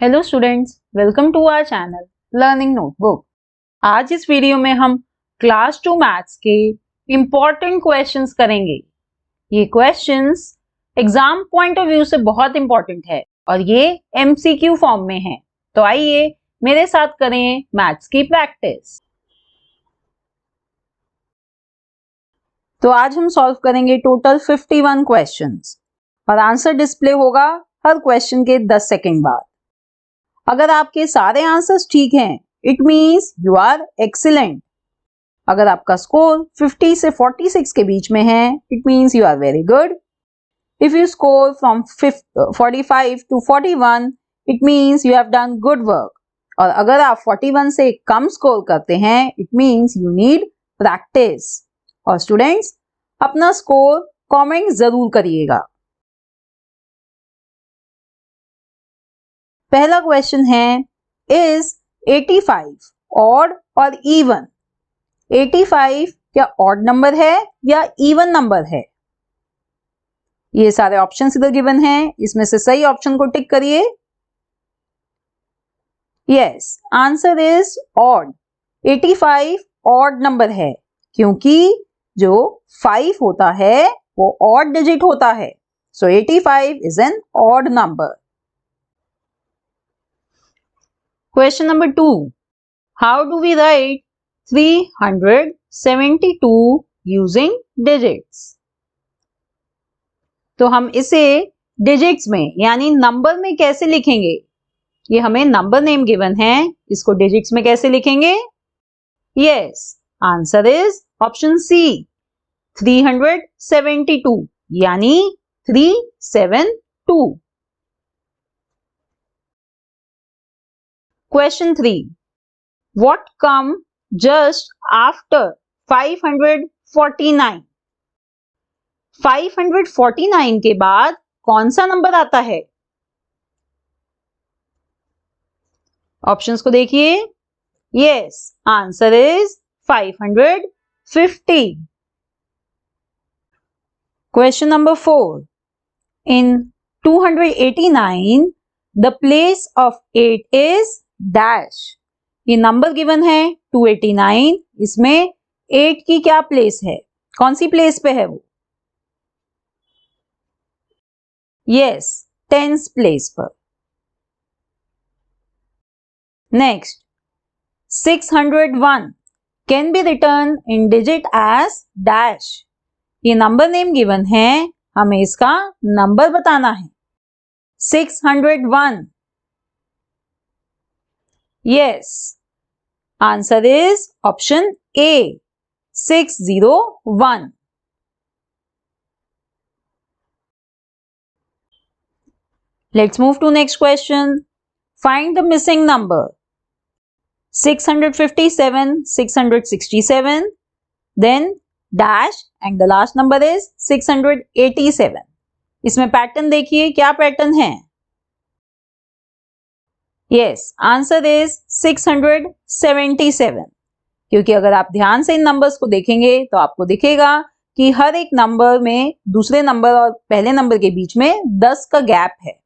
Hello students, welcome to our channel learning notebook. आज इस video में हम क्लास 2 मैथ्स के इम्पॉर्टेंट क्वेश्चंस करेंगे। ये questions exam point of view से बहुत इंपॉर्टेंट है और ये एमसीक्यू फॉर्म में है। तो आइए मेरे साथ करें मैथ्स की प्रैक्टिस। तो आज हम सॉल्व करेंगे टोटल 51 क्वेश्चंस और आंसर डिस्प्ले होगा हर क्वेश्चन के 10 सेकंड बाद। अगर आपके सारे आंसर्स ठीक हैं, it means you are excellent. अगर आपका स्कोर 50 से 46 के बीच में है, it means you are very good. If you score from 45 to 41, it means you have done good work. और अगर आप 41 से कम स्कोर करते हैं, it means you need practice. और स्टूडेंट्स, अपना स्कोर कमेंट जरूर करिएगा। पहला क्वेश्चन है, इज 85 ऑड और इवन? 85 क्या ऑड नंबर है या इवन नंबर है? ये सारे ऑप्शन इधर गिवन हैं, इसमें से सही ऑप्शन को टिक करिए। Yes, answer is odd. 85 odd number है क्योंकि जो 5 होता है वो ऑड डिजिट होता है। सो 85 is an odd number. Question number 2. How do we write 372 using digits? तो हम इसे डिजिट्स में यानी नंबर में कैसे लिखेंगे? ये हमें नंबर नेम गिवन है, इसको डिजिट्स में कैसे लिखेंगे? Yes, answer is option C 372 यानी 372। Question 3. What come just after 549? 549 के बाद कौन सा नंबर आता है? ऑप्शंस को देखिए। Yes, answer is 550। Question number 4. In 289, the place of 8 is dash. ये नंबर गिवन है 289, इसमें 8 की क्या प्लेस है? कौन सी प्लेस पे है वो? यस, टेंस प्लेस पर। Next, 601 can be written in digit as dash. ये नंबर नेम गिवन है, हमें इसका नंबर बताना है। 601। Yes, answer is option A 601। Let's move to next question. Find the missing number. 657, 667, then dash and the last number is 687। इसमें pattern देखिए, क्या pattern है? Yes, answer is 677। क्योंकि अगर आप ध्यान से इन नंबर्स को देखेंगे तो आपको दिखेगा कि हर एक नंबर में दूसरे नंबर और पहले नंबर के बीच में 10 का गैप है।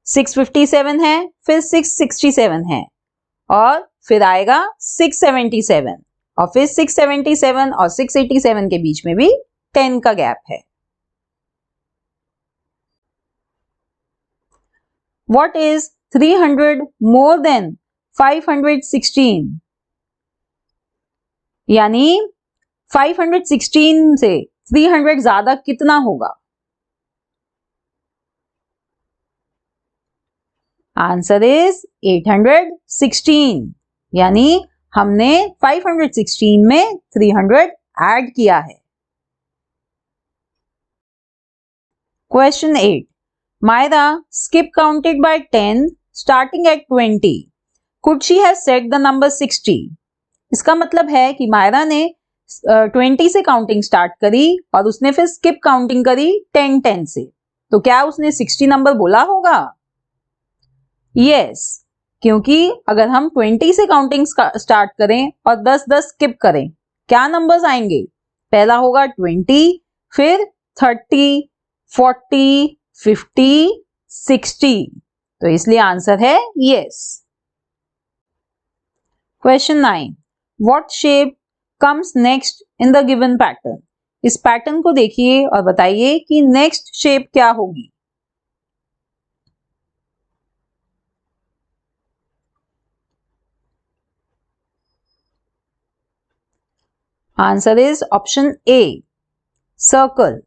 657 है, फिर 667 है और फिर आएगा 677 और फिर 677 और 687 के बीच में भी 10 का गैप है। What is 300 more than 516? यानी 516 से 300 ज्यादा कितना होगा? आंसर इज 816 यानी हमने 516 में 300 ऐड किया है। Question 8. Myra skip counted by 10 starting at 20. Could she have said the number 60? इसका मतलब है कि मायरा ने 20 से काउंटिंग स्टार्ट करी और उसने फिर स्किप काउंटिंग करी 10 से। तो क्या उसने 60 नंबर बोला होगा? यस, क्योंकि अगर हम 20 से काउंटिंग स्टार्ट करें और 10 स्किप करें, क्या नंबर्स आएंगे? पहला होगा 20, फिर 30, 40, 50, 60। तो इसलिए आंसर है yes. Question 9, what shape comes next in the given pattern? इस पैटर्न को देखिए और बताइए कि नेक्स्ट शेप क्या होगी। Answer is option A, circle.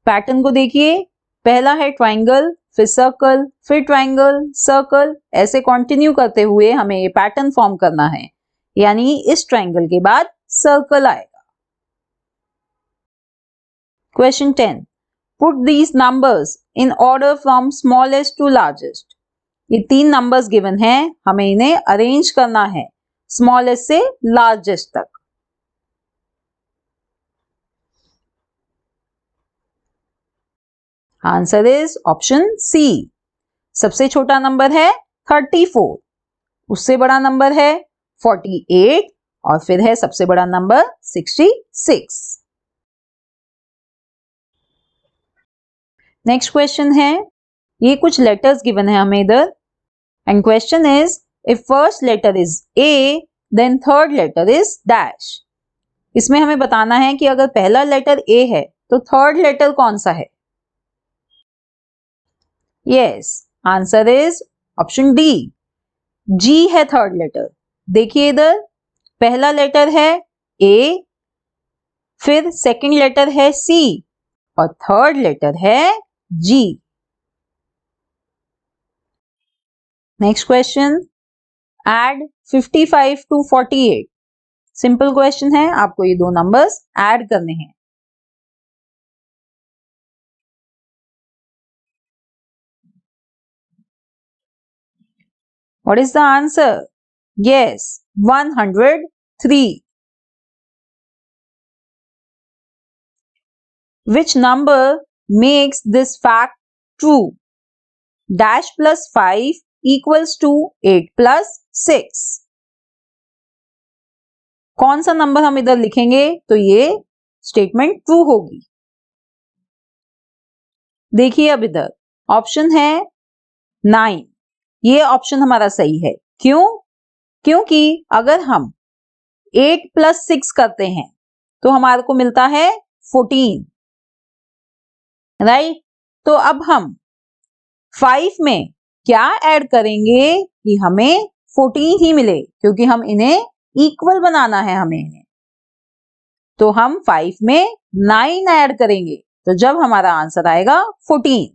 Pattern को देखिए, पहला है ट्राइंगल, फिर सर्कल, फिर ट्राइंगल, सर्कल, ऐसे कंटिन्यू करते हुए हमें ये पैटर्न फॉर्म करना है, यानी इस ट्राइंगल के बाद सर्कल आएगा। Question 10, put these numbers in order from smallest to largest. ये 3 नंबर्स गिवन हैं, हमें इन्हें अरेंज करना है स्मॉलेस्ट से लार्जेस्ट तक। Answer is option C. सबसे छोटा नंबर है 34, उससे बड़ा नंबर है 48 और फिर है सबसे बड़ा नंबर 66। नेक्स्ट क्वेश्चन है, ये कुछ लेटर्स गिवन है हमें इधर, and question is if first letter is A then third letter is dash. इसमें हमें बताना है कि अगर पहला लेटर ए है तो थर्ड लेटर कौन सा है। Yes, answer is option D, G है थर्ड लेटर। देखिए इधर पहला लेटर है ए, फिर सेकंड लेटर है सी और थर्ड लेटर है G. Next question, add 55 to 48। Simple question है, आपको ये दो नंबर्स ऐड करने हैं। What is the answer? Yes, 103. Which number makes this fact true? Dash plus 5 equals to 8 plus 6. कौन सा नंबर हम इधर लिखेंगे तो ये स्टेटमेंट ट्रू होगी। देखिए अब इधर ऑप्शन है 9, ये ऑप्शन हमारा सही है। क्यों? क्योंकि अगर हम 8 प्लस 6 करते हैं तो हमारे को मिलता है 14, राइट? तो अब हम 5 में क्या ऐड करेंगे कि हमें 14 ही मिले, क्योंकि हम इन्हें इक्वल बनाना है हमें इन्हें। तो हम 5 में 9 ऐड करेंगे, तो जब हमारा आंसर आएगा 14।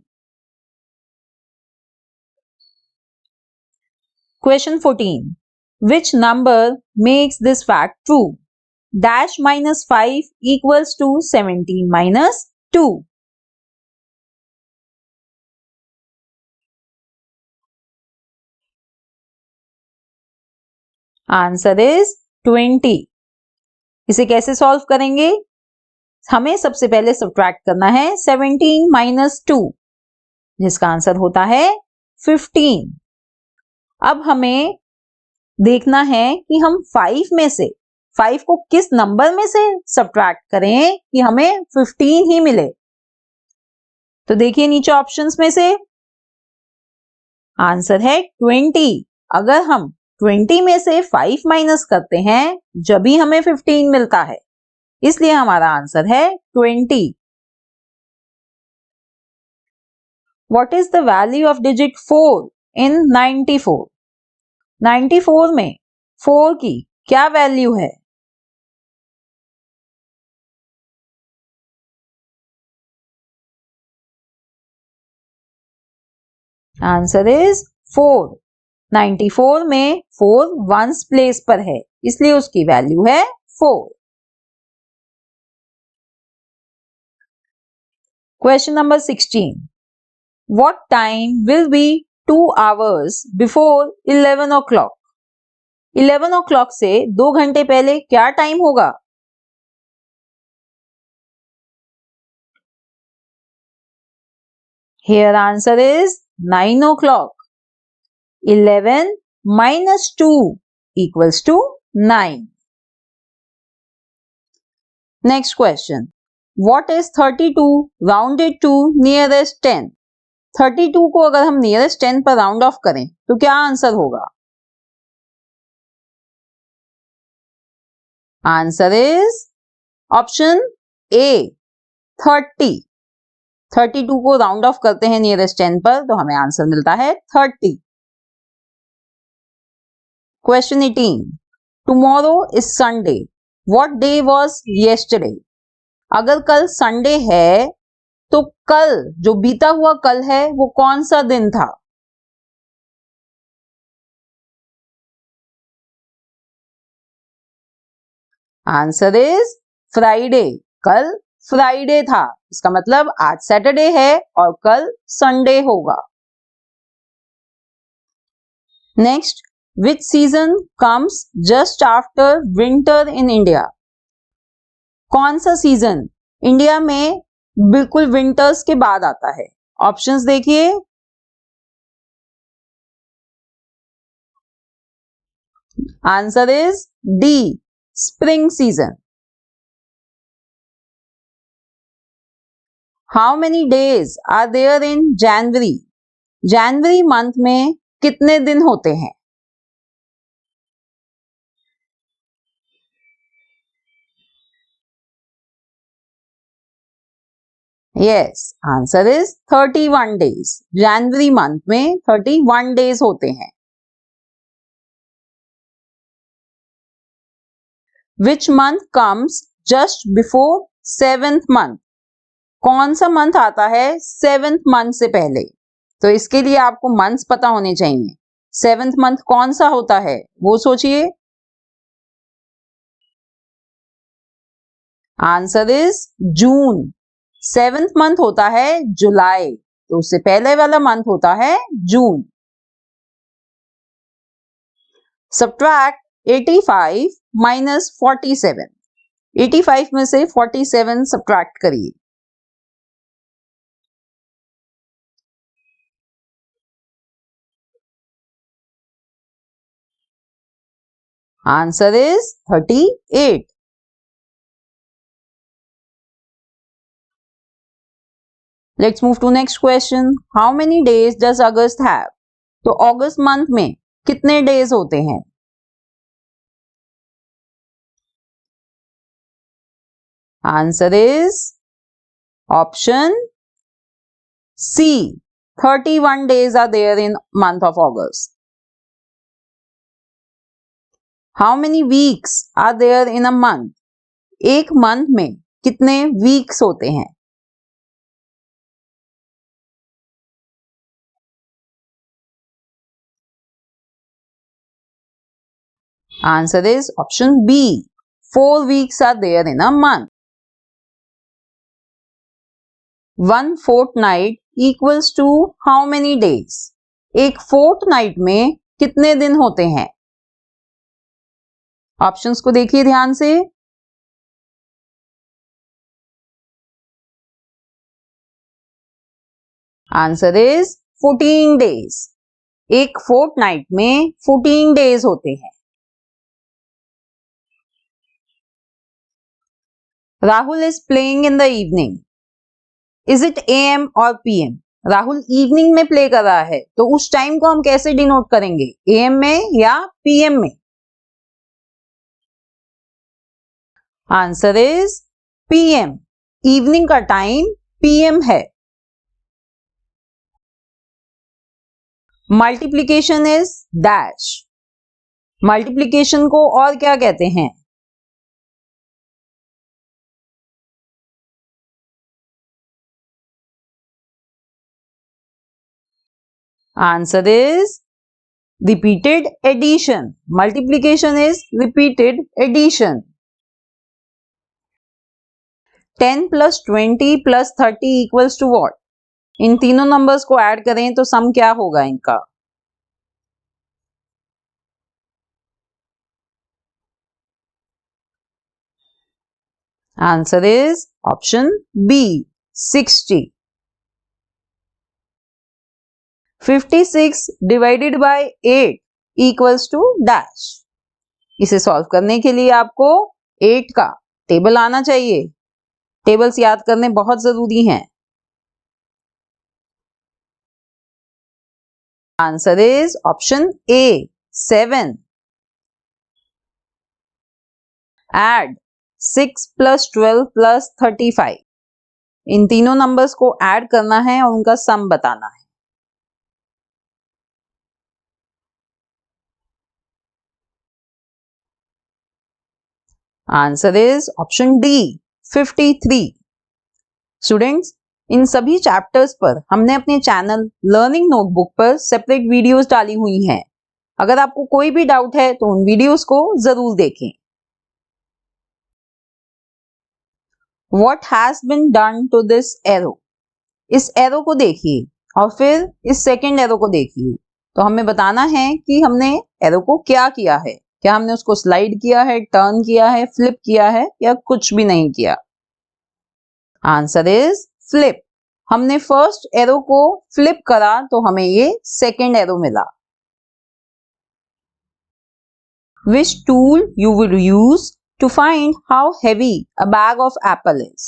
Question 14, which number makes this fact true? Dash minus 5 equals to 17 minus 2. Answer is 20। इसे कैसे सॉल्व करेंगे? हमें सबसे पहले सब्ट्रैक्ट करना है 17 माइनस 2, जिसका आंसर होता है 15। अब हमें देखना है कि हम 5 में से 5 को किस नंबर में से सब्ट्रैक्ट करें कि हमें 15 ही मिले। तो देखिए नीचे ऑप्शंस में से आंसर है 20। अगर हम 20 में से 5 माइनस करते हैं जब भी हमें 15 मिलता है, इसलिए हमारा आंसर है 20। What is the value of digit 4 in 94? 94 में 4 की क्या वैल्यू है? Answer is 4। 94 में 4 वंस प्लेस पर है, इसलिए उसकी वैल्यू है 4। Question number 16, What time will be 2 hours before 11 o'clock? 11 o'clock से 2 घंटे पहले क्या टाइम होगा? Here answer is 9 o'clock. 11 minus 2 equals to 9. Next question. What is 32 rounded to nearest 10? 32 को अगर हम नियरेस्ट 10 पर राउंड ऑफ करें तो क्या आंसर होगा? Answer is option A 30। 32 को राउंड ऑफ करते हैं नियरेस्ट 10 पर तो हमें आंसर मिलता है 30। Question 18, tomorrow is Sunday, what day was yesterday? अगर कल संडे है तो कल जो बीता हुआ कल है वो कौन सा दिन था? Answer is Friday. कल फ्राइडे था, इसका मतलब आज सैटरडे है और कल संडे होगा। Next, which season comes just after winter in India? कौन सा सीजन इंडिया में बिल्कुल विंटर्स के बाद आता है? ऑप्शंस देखिए। Answer is D, spring season. How many days are there in January? जनवरी मंथ में कितने दिन होते हैं? Yes, answer is 31 days. जनवरी मंथ में 31 डेज होते हैं। Which month comes just before 7th month? कौन सा मंथ आता है 7th मंथ से पहले? तो इसके लिए आपको मंथ्स पता होने चाहिए। 7th मंथ कौन सा होता है वो सोचिए। Answer is June. 7th month होता है जुलाई, तो उससे पहले वाला मंथ होता है जून। Subtract 85 minus 47। 85 में से 47 सब्ट्रैक्ट करिए। Answer is 38। Let's move to next question. How many days does August have? तो अगस्त मंथ में कितने डेज होते हैं? Answer is option C, 31 days are there in month of August. How many weeks are there in a month? एक month में कितने weeks होते हैं? Answer is option B. 4 weeks are there in a month. One fortnight equals to how many days? एक fortnight में कितने दिन होते हैं? ऑप्शंस को देखिए ध्यान से। Answer is 14 days. एक fortnight में 14 days होते हैं। Rahul is playing in the evening, is it AM और PM? राहुल इवनिंग में प्ले कर रहा है तो उस टाइम को हम कैसे डिनोट करेंगे, AM में या PM में? Answer is PM। इवनिंग का टाइम PM है। Multiplication is dash. मल्टीप्लीकेशन को और क्या कहते हैं? Answer is repeated addition. Multiplication is repeated addition. 10 plus 20 plus 30 equals to what? इन तीनों नंबर्स को ऐड करें तो सम क्या होगा इनका? Answer is option B, 60. 56 divided by 8 equals to dash. इसे सॉल्व करने के लिए आपको 8 का टेबल आना चाहिए। टेबल्स याद करने बहुत जरूरी हैं। Answer is option A 7. Add 6 plus 12 plus 35. इन तीनों नंबर्स को ऐड करना है और उनका सम बताना है. Answer is option D 53. Students, इन सभी चैप्टर्स पर हमने अपने चैनल लर्निंग नोटबुक पर सेपरेट वीडियोस डाली हुई हैं. अगर आपको कोई भी डाउट है तो उन वीडियोस को जरूर देखें. What has been done to this arrow? इस एरो को देखिए और फिर इस सेकेंड एरो को देखिए. तो हमें बताना है कि हमने एरो को क्या किया है. क्या हमने उसको स्लाइड किया है, टर्न किया है, फ्लिप किया है या कुछ भी नहीं किया. Answer is flip. हमने फर्स्ट एरो को फ्लिप करा तो हमें ये सेकेंड एरो मिला. Which tool you will use to find how heavy a bag of apple is?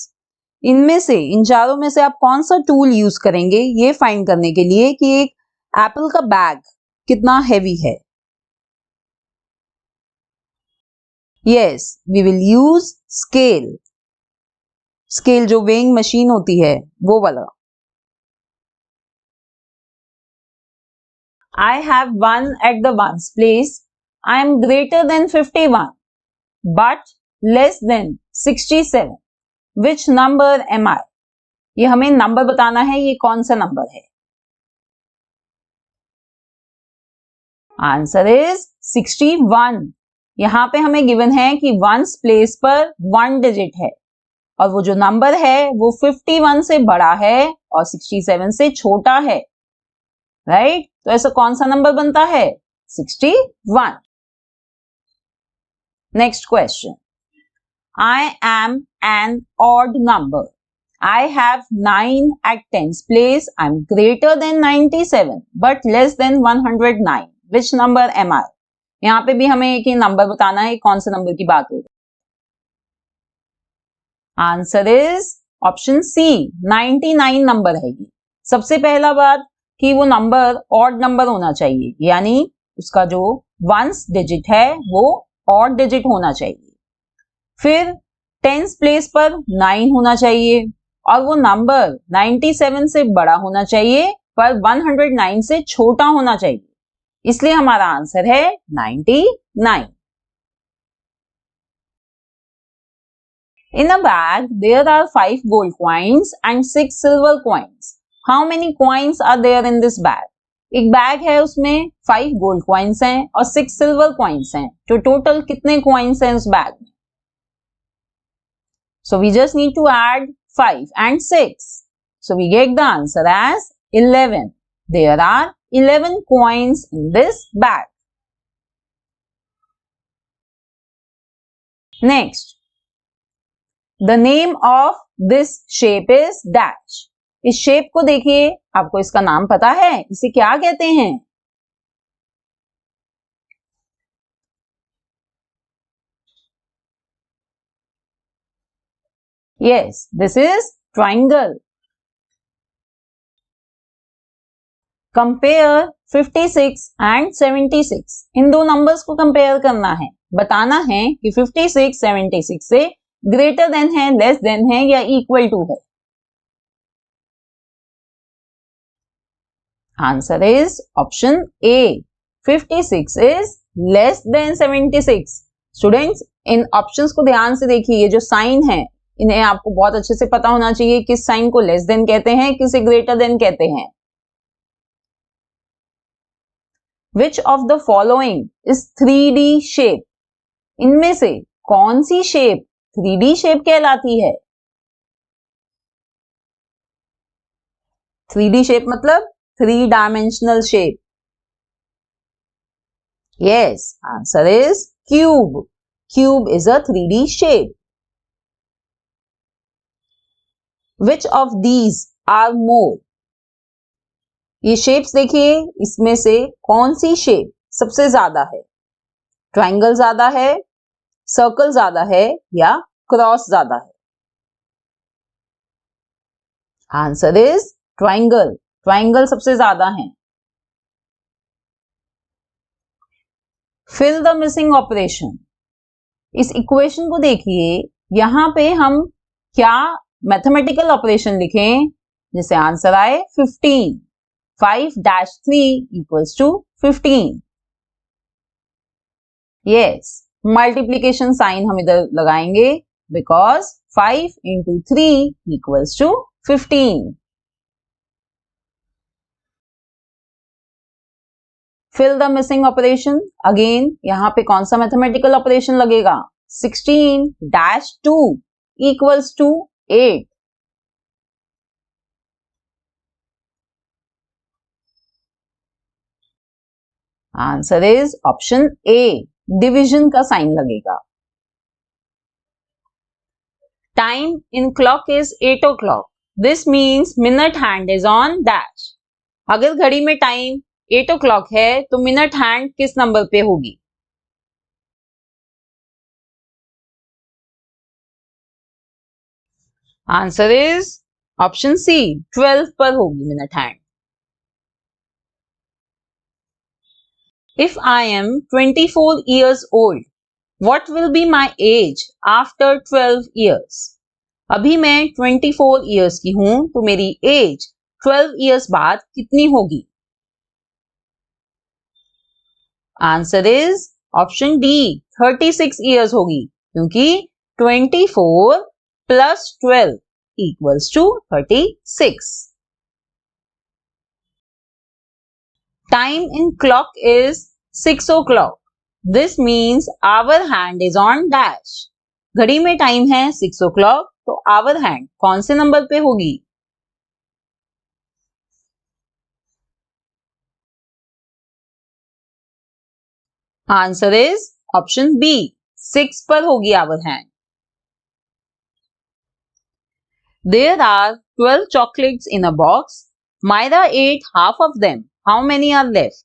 इनमें से, इन चारों में से आप कौन सा टूल यूज करेंगे ये फाइंड करने के लिए कि एक एप्पल का बैग कितना हैवी है. Yes, we will use scale. Scale जो वेइंग मशीन होती है वो वाला. I have won at the ones place. I am greater than 51, but less than 67. Which number am I? ये हमें नंबर बताना है, ये कौन सा नंबर है. Answer is 61. यहां पे हमें गिवन है कि वंस प्लेस पर 1 डिजिट है और वो जो नंबर है वो 51 से बड़ा है और 67 से छोटा है. राइट? तो ऐसा कौन सा नंबर बनता है? 61. Next question. I am an odd number. I have 9 at tens place. I'm greater than 97 but less than 109. Which number am I? यहाँ पे भी हमें एक ही नंबर बताना है, कौन से नंबर की बात हो रही है. Answer is option C 99 number है ये. सबसे पहला बात कि वो नंबर ऑड नंबर होना चाहिए, यानी उसका जो वंस डिजिट है वो ऑड डिजिट होना चाहिए. फिर टेंस प्लेस पर 9 होना चाहिए और वो नंबर 97 से बड़ा होना चाहिए पर 109 से छोटा होना चाहिए. इसलिए हमारा आंसर है 99. In a bag, there are 5 gold coins and 6 silver coins. How many coins are there in this bag? एक बैग है, उसमें 5 गोल्ड कॉइन्स हैं और 6 सिल्वर कॉइन्स हैं. तो टोटल कितने कॉइन्स हैं उस बैग में? So we just need to add 5 and 6. So we get the answer as 11. There are 11 coins in this bag. Next. The name of this shape is dash. इस shape को देखिए, आपको इसका नाम पता है? इसे क्या कहते हैं? Yes, this is triangle. Compare 56 and 76. इन दो नंबर्स को कंपेयर करना है. बताना है कि 56 76 से ग्रेटर देन है, लेस देन है या इक्वल टू है. Answer is option A 56 is less than 76. Students, in options को ध्यान से देखिए. ये जो साइन है इन्हें आपको बहुत अच्छे से पता होना चाहिए. किस साइन को लेस देन कहते हैं, किसे ग्रेटर देन कहते हैं. Which of the following is 3D shape? इनमें से कौन सी शेप 3D शेप कहलाती है? 3D शेप मतलब 3 dimensional shape. Yes, answer is cube. Cube is a 3D shape. Which of these are more? ये शेप्स देखिए, इसमें से कौन सी शेप सबसे ज्यादा है? ट्रायंगल ज्यादा है, सर्कल ज्यादा है या क्रॉस ज्यादा है? Answer is triangle. ट्रायंगल सबसे ज्यादा है. Fill the missing operation. इस इक्वेशन को देखिए, यहां पे हम क्या मैथमेटिकल ऑपरेशन लिखें जिससे आंसर आए 15। 5-3 equals to 15। Yes, multiplication sign हम इधर लगाएंगे because 5 into 3 equals to 15. Fill the missing operation. Again, यहां पे कौन सा मैथमेटिकल ऑपरेशन लगेगा? 16-2 equals to 8. Answer is option A, division का साइन लगेगा। Time in clock is 8 o'clock. This means minute hand is on dash. अगर घड़ी में टाइम 8 o'clock है तो मिनट हैंड किस नंबर पे होगी? आंसर इज ऑप्शन सी, 12 पर होगी minute hand. If I am 24 years old, what will be my age after 12 years? अभी मैं 24 years की हूं तो मेरी एज 12 years बाद कितनी होगी? Answer is option D, 36 years होगी, क्योंकि 24 plus 12 equals to 36. Time in clock is 6 o'clock. This means our hand is on dash. घड़ी में टाइम है 6 o'clock, तो our hand कौन से नंबर पे होगी? आंसर इज ऑप्शन बी, 6 पर होगी our hand. There are 12 chocolates in a box. Myra ate half of them. How many are left?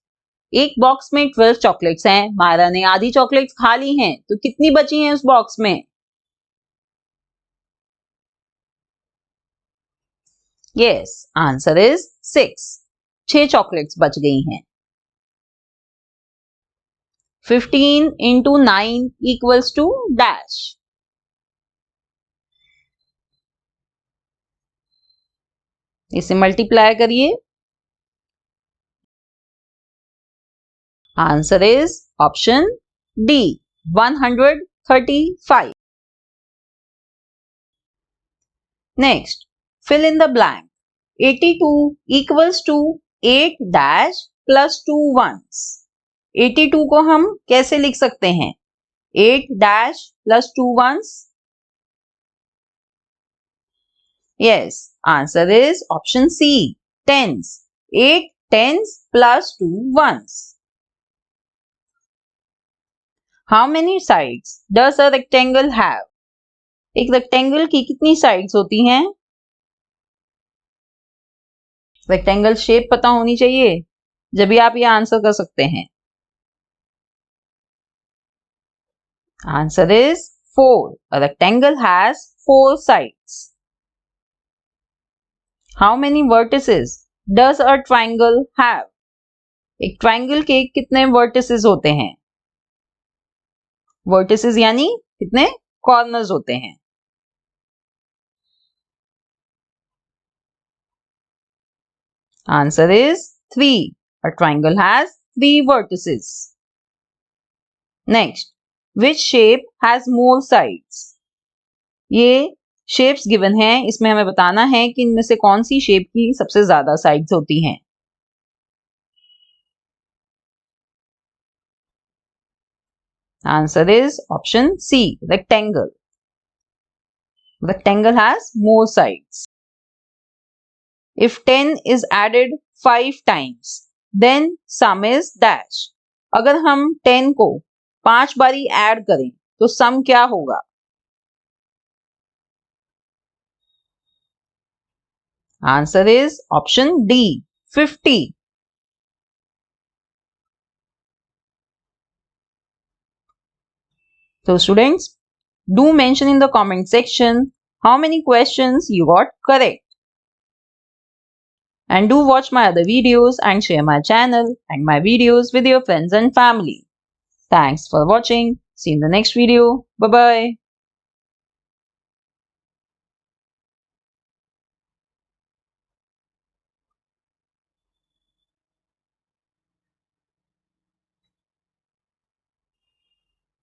एक बॉक्स में 12 चॉकलेट्स हैं, मायरा ने आधी चॉकलेट्स खा ली हैं, तो कितनी बची हैं उस बॉक्स में? Yes, answer is 6. 6 चॉकलेट्स बच गई हैं। 15 into 9 equals to dash. इसे मल्टीप्लाई करिए। Answer is option D, 135. Next, fill in the blank. 82 equals to 8 dash plus 2 ones. 82 को हम कैसे लिख सकते हैं? 8 dash plus 2 ones. Yes, answer is option C, tens. 8 tens plus 2 ones. How many sides does a rectangle have? एक rectangle की कितनी sides होती हैं? रेक्टेंगल शेप पता होनी चाहिए, जब भी आप ये आंसर कर सकते हैं। Answer is 4. A rectangle has 4 sides. How many vertices does a triangle have? एक ट्राइंगल के कितने वर्टिसेस होते हैं? वर्टिसेस यानी कितने कॉर्नर्स होते हैं? Answer is 3. A triangle has 3 vertices. Next, which shape has more sides? ये शेप्स गिवन हैं, इसमें हमें बताना है कि इनमें से कौन सी शेप की सबसे ज्यादा साइड्स होती हैं। Answer is option C, rectangle. Rectangle has more sides. If 10 is added 5 times, then sum is dash. अगर हम 10 को 5 बारी ऐड करें तो सम क्या होगा? Answer is option D, 50. So students, do mention in the comment section how many questions you got correct. And do watch my other videos and share my channel and my videos with your friends and family. Thanks for watching. See you in the next video. Bye bye.